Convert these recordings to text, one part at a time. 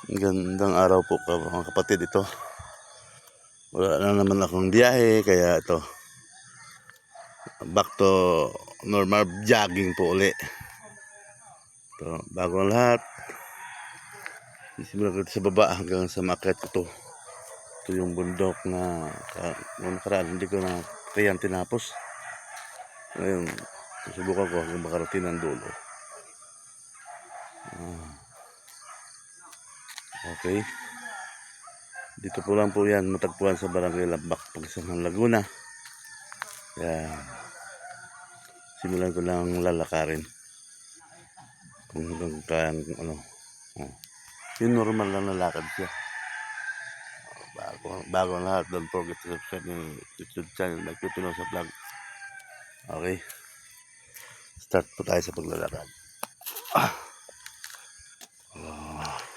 Gandang araw po mga kapatid. Ito, wala na naman akong biyahe, kaya ito, back to normal jogging po uli. Ito, bago ang lahat, sisimula ko sa baba hanggang sa maakyat ko to. Ito yung bundok na noong nakaraan hindi ko na kayang tinapos. Ngayon, susubukan ko hanggang makarating ng dulo. Okay, dito po lang po yan matagpuan sa Barangay Lambak, Pagsangan, Laguna. Kaya simulan ko lang lalakarin kung hanggang kayang yung normal lang na lakad siya. Bago ang lahat, don't forget to subscribe yung YouTube channel like Pipino sa vlog. Okay, start po tayo sa paglalakad.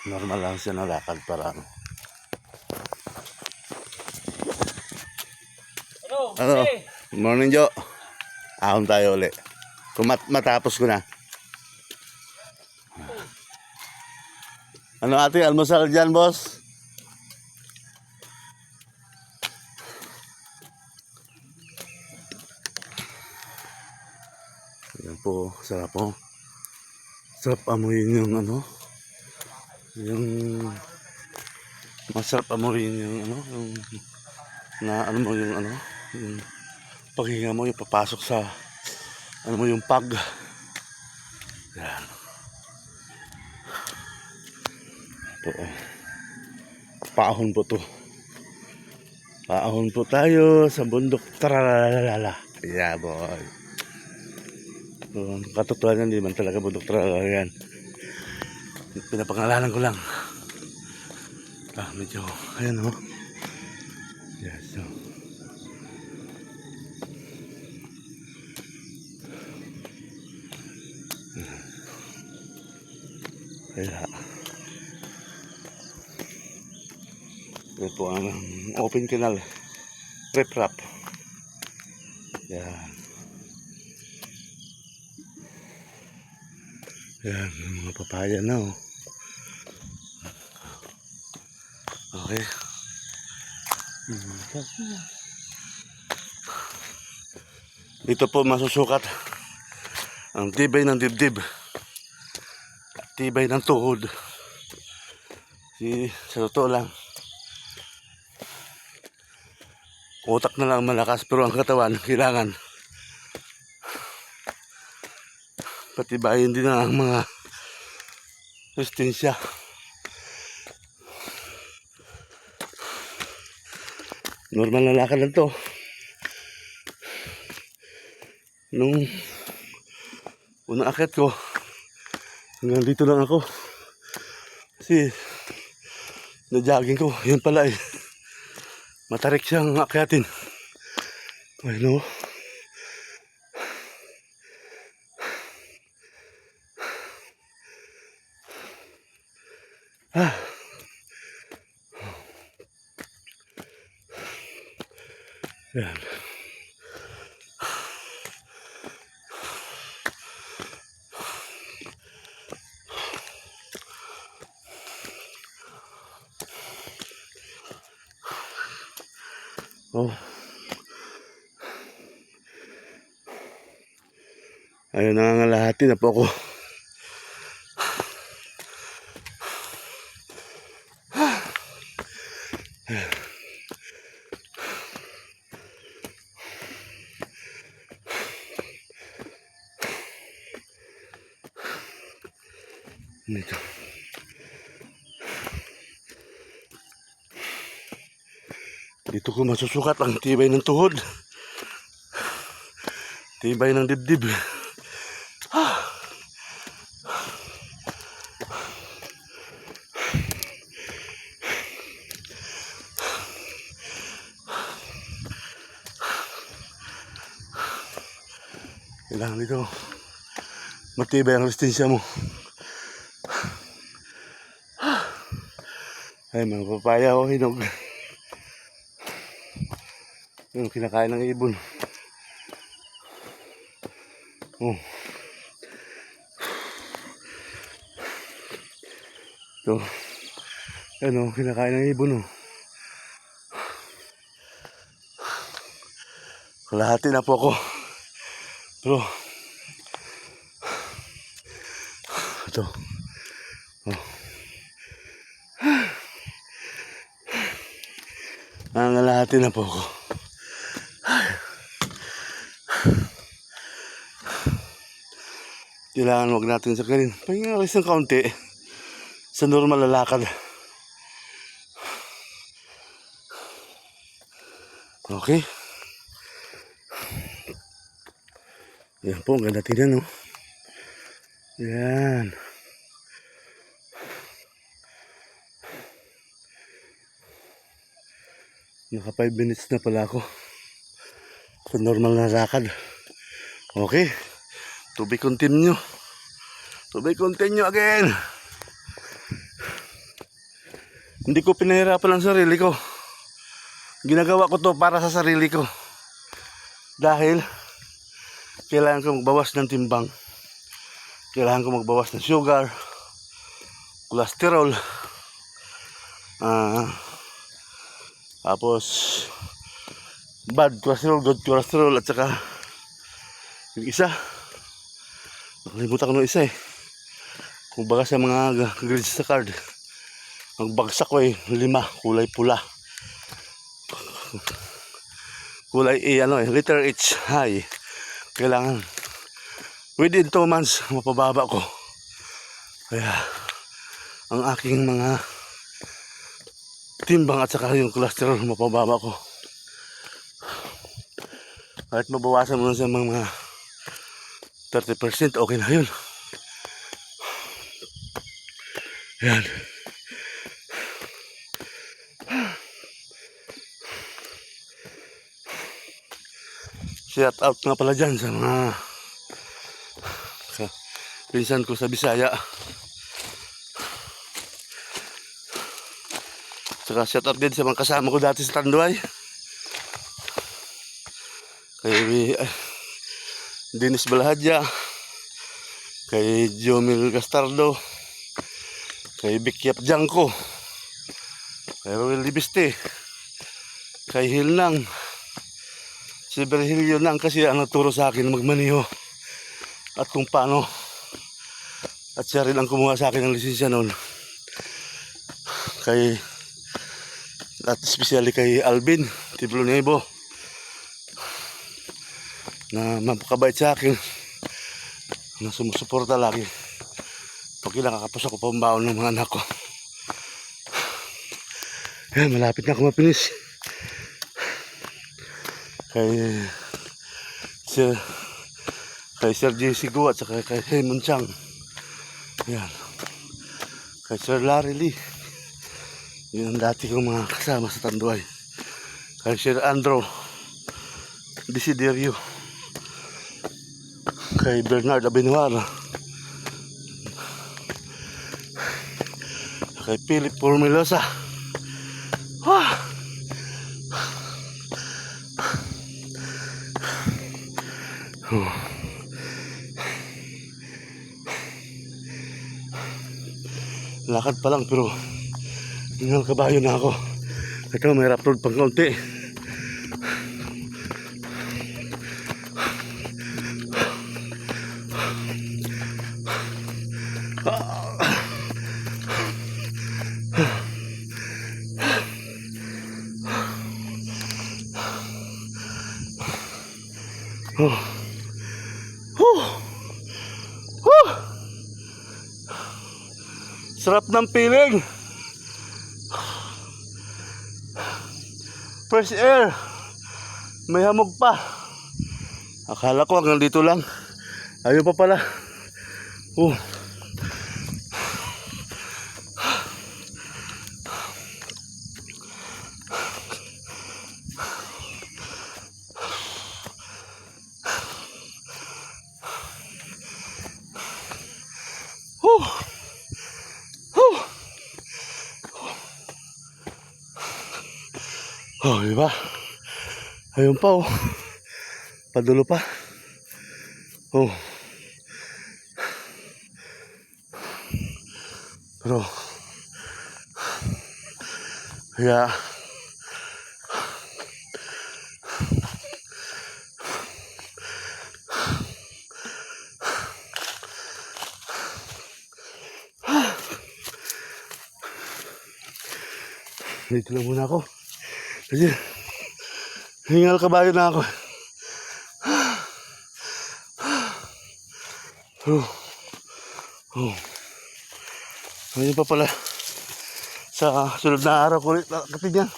Normal lang siya na lakad para ano. Good morning, Jo. Ahon tayo ulit. Kung matapos ko na. Ano ating almusal dyan, boss? Yan po, sarap po. Sarap amuyin yung yung masarap amuyin yung yung paghinga mo, yung papasok sa yung pag. Yan. Po. Paahon po to. Paahon po tayo sa bundok. Taralalala. Yeah, boy. Katotohanan, hindi man talaga bundok tralala yan. Pinapangalanan ko lang. Medyo, ayan o. Yes, so. Kaya, ito po ang open canal. Riprap. Yan. Yan, mga papaya na o. Okay. Dito po masusukat ang tibay ng dibdib, tibay ng tuhod. Sa totoo lang, utak na lang malakas, pero ang katawan kailangan patibayin din ang mga resistensya. Normal na lakad lang to. Nung unang akit ko, hanggang dito lang ako. Kasi na-jogging ko, yun pala matarik siyang akyatin. Ayun o. Yan. Oh. Ayun, nangangalahati na po ako. Dito. Dito ko masusukat ang tibay ng tuhod. Tibay ng dibdib. Kailangan dito matibay ang resistensya mo. Ay, mga papaya o hinog. Yung kinakain ng ibon. Oh. Ito. Ano, kinakain ng ibon, oh. Kalahati na po ako. Pero, ito. Oh. Nangalahati na po ako. Kailangan wag natin sakarin. Pahinga rin ng kaunti sa normal na lakad. Okay. Yan po, ang ganda tingnan, no? Yan. Naka 5 minutes na pala ako sa normal na lakad. Okay. To be continue. To be continue again. Hindi ko pinahirapan ang sarili ko. Ginagawa ko to para sa sarili ko. Dahil kailangan ko magbawas ng timbang. Kailangan ko magbawas ng sugar, cholesterol, tapos bad cholesterol, good cholesterol, at saka yung isa, nakalimutan ko ng isa eh. Kung baga sa mga grades sa card, magbagsak ko eh, 5, kulay pula. Kulay A, letter H, high. Kailangan within 2 months, mapababa ko. Kaya, ang aking mga timbang at saka yung cholesterol, mapababa ko. Kahit mabawasan mo sa mga 30%, okay na yun. Yan. Shout out nga pala dyan sa mga pinsan ko sa Bisaya. Saka shout out din sa mga kasama ko dati sa Tanduay. Kay Dennis Balahadya, kay Jomil Gastardo, kay Bikyap Jangko, kay Roel Libiste, kay Hilnang, si Berhilio Nang, kasi ang nagturo sa akin magmaniho at kung paano, at siya rin ang kumuha sa akin ng lisensya noon. At especially kay Alvin Tiblonebo, na mapakabait sa akin, na sumusuporta lagi pag nakakapos ako pambaon ng mga anak ko. Yan, malapit na ako mapinis. Kay Sir JC Go at saka kay Raymond Chang. Yan. Kay Sir Larry Lee. Yun ang dati kong mga kasama sa Tanduay. Kay Sir Andrew Desiderio. Kay Bernard Abenuara. Kay Philip Formelosa. Ah! Oh. Lakad pa lang pero hingal kabayo na ako. Ito, may rough road pang kaunti. Sarap ng feeling. Fresh air. May hamog pa. Akala ko hanggang dito lang. Ayun pa pala. Oh. Oh, diba? Ayun pa, oh. Padulo pa. Oh. Pero Kaya, dito lang muna ako. Kasi, hingal kabayo na ako. Oh. Ngayon pa pala. Sa sunod na araw ko ulit nakakatin yan.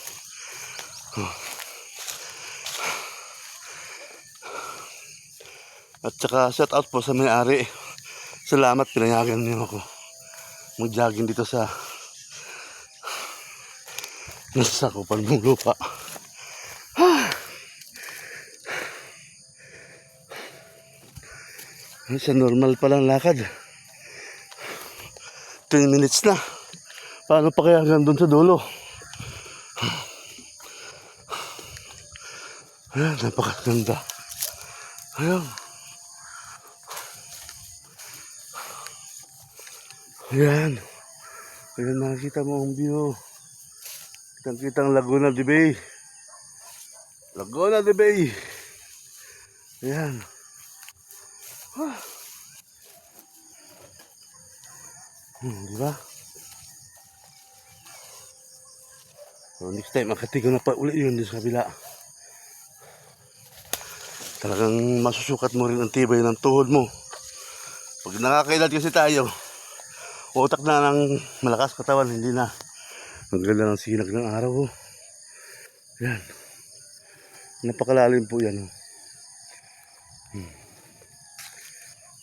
At saka shout out po sa may-ari. Salamat, pinayagan niyo ako mag-jogging dito sa nasasakupan ng lupa. Sa normal palang lakad 10 minutes na. Paano pa kaya hanggang doon sa dulo? Ayan, napakaganda. Ayan. Ayan. Ayan, nakikita mo ang view. Kitang-kitang Laguna de Bay. Laguna de Bay. Ayan. Diba? So next time, makatigo na pa uli yun din sa kabila. Talagang masusukat mo rin ang tibay ng tuhod mo. Pag nakakailan kasi tayo, utak na ng malakas katawan, hindi na. Ang ganda ng sinag ng araw. Yan. Napakalalim po yan.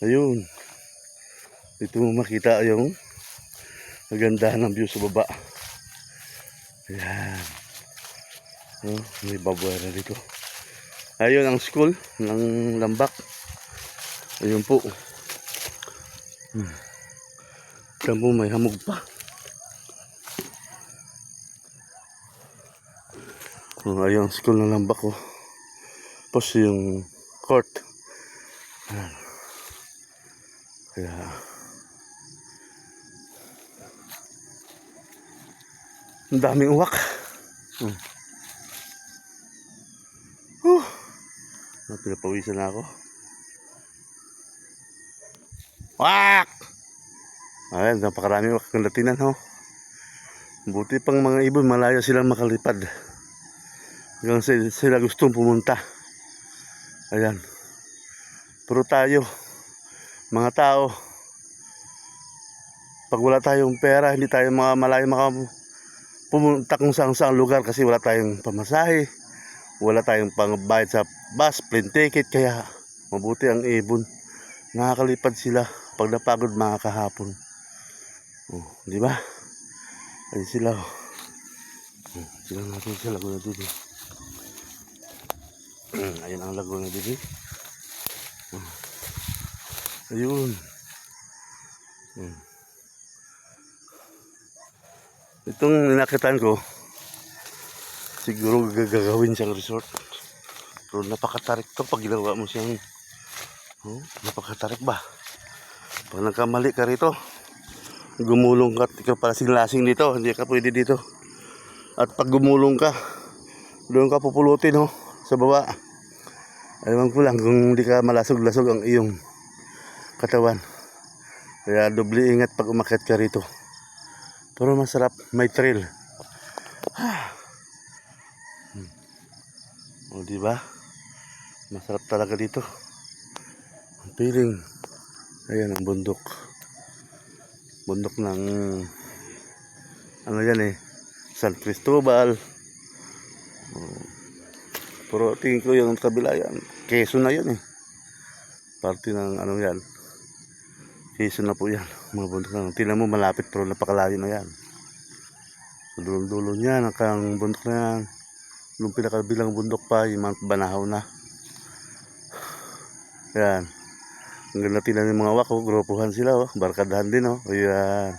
Ayun. Dito mo makita yung kagandahan ng view sa baba. Ayan. May baboy na dito. Ayun ang school ng Lambak. Ayun po. Diyan po may hamog pa. Ayun ang school ng Lambak ko. Tapos yung court. Ayan. Kaya ang daming uwak. Pinapawisan na ako. Wak! Ayan, napakaraming uwak ng latinan, ho. Buti pang mga ibon, malaya silang makalipad. Hanggang sila gustong pumunta. Ayan. Pero tayo, mga tao, pag wala tayong pera, hindi tayo mga malayo pumunta kung saan lugar kasi wala tayong pamasahe, wala tayong pangbayad sa bus, plane ticket, kaya mabuti ang ibon. Nakakalipad sila pag napagod mga kahapon. Di ba? Ayun sila. Sila natin sa Laguna dito. Ayun ang Laguna dito. Ayun. Itong ninakitan ko, siguro gagawin siyang resort. Pero napakatarik to pag ginawa mo siyang, napakatarik ba? Pag nagkamali ka rito, gumulong ka, ikaw pala lasing dito, hindi ka pwede dito. At pag gumulong ka, doon ka pupulutin, sa baba. Ayaw ko lang kung hindi ka malasog-lasog ang iyong katawan. Kaya doble ingat pag umakyat ka rito. Pero masarap, may thrill. O diba? Masarap talaga dito. Ang feeling. Ayan ang bundok. Bundok ng ano yan San Cristobal. Pero tingin ko yung kabila yan, Quezon na yan parte ng ano yan, Quezon na po yan, mga bundok na. Tingnan mo malapit pero napakalayo na yan. Dulo-dulo niyan ang bundok na yan. Yung pinakabilang bundok pa yung Mount Banahaw na yan. Ang ganda tingnan ng mga wako, grupuhan sila barkadahan din ayan.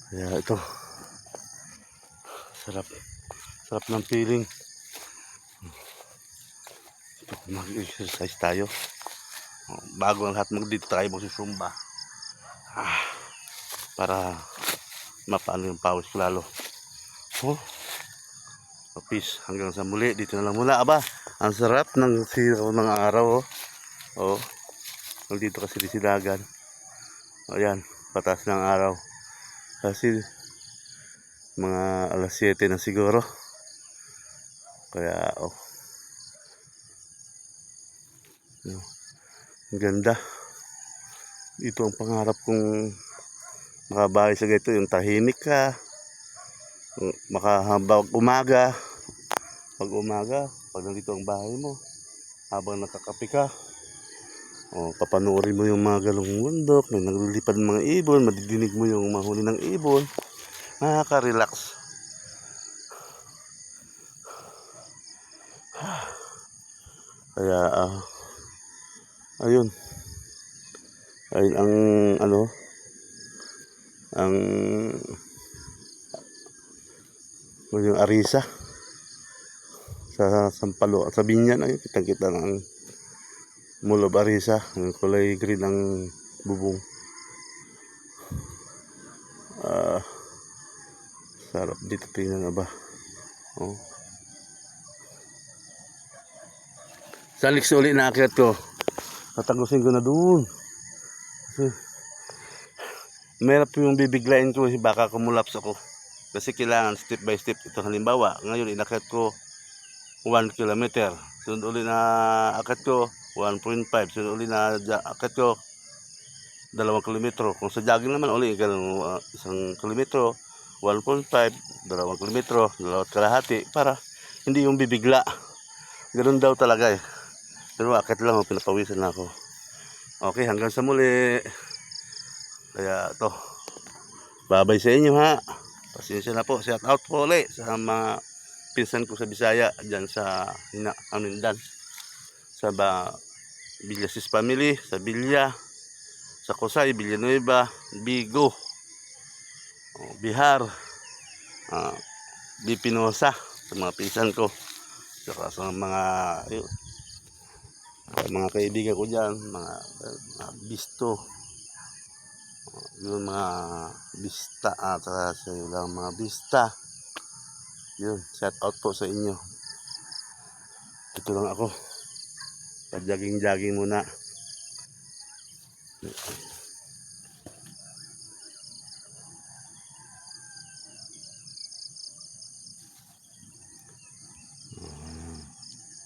Kaya ito sarap ng feeling. Mag-exercise tayo Bago ang lahat dito tayo magsusumba. Para mapaano yung pawis ko lalo. Peace. Hanggang sa muli. Dito na lang muna. Aba, ang sarap ng siraw ng araw. Nandito kasi di silagan. Ayan, patas ng araw. Kasi mga alas 7 na siguro. Kaya, ang ganda. Ito ang pangarap kong makabahay sa ganito. Yung tahimik ka. Makahabang umaga. Pag umaga, pag nandito ang bahay mo, habang nakakape ka, papanoorin mo yung mga galong bundok, may naglilipad ng mga ibon, madidinig mo yung mahuli ng ibon, nakaka-relax. Kaya, ayun ang yung arisa sa Sampalo at sa Binyan, ayun, kitang-kita ang mulob arisa, yung kulay green ang bubong. Sarap dito tingnan ba. Sa next uli na akyat ko, tatagusin ko na doon. Merap yung bibiglain ko, baka kumulaps ako. Kasi kailangan step by step. Ito halimbawa, ngayon inakyat ko 1 kilometer. Sunod uli na akyat ko 1.5. Sunod uli na akyat ko 2 kilometro. Kung sa jogging naman uli, 1 kilometro, 1.5, 2 kilometro, 2 kalahati, para hindi yung bibigla. Ganun daw talaga eh. Pero akyat lang, pinapawisan na ako. Okay, hanggang sa muli. Kaya to, babay sa inyo ha. Pasensya na po. Shout out po ulit sa mga pinsan ko sa Bisaya, dyan sa Amindan, sa Villasis family, sa Bilya, sa Kusay, Villanueva, Bigo, Bihar, Bipinosa, sa mga pinsan ko, saka sa mga kaibigan ko dyan, mga bisto, yung mga bista at saka sa ilang mga bista. Yun, shout out po sa inyo. Ito lang ako, pa-jogging muna.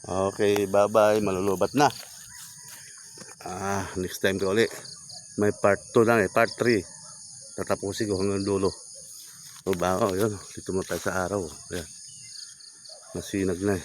Okay, bye bye, malulubat na. Next time ko ulit. May part 2 na part 3. Tatapusin ko hanggang dulo. Yun, dito mo tayo sa araw. Ayan. Masinag na eh.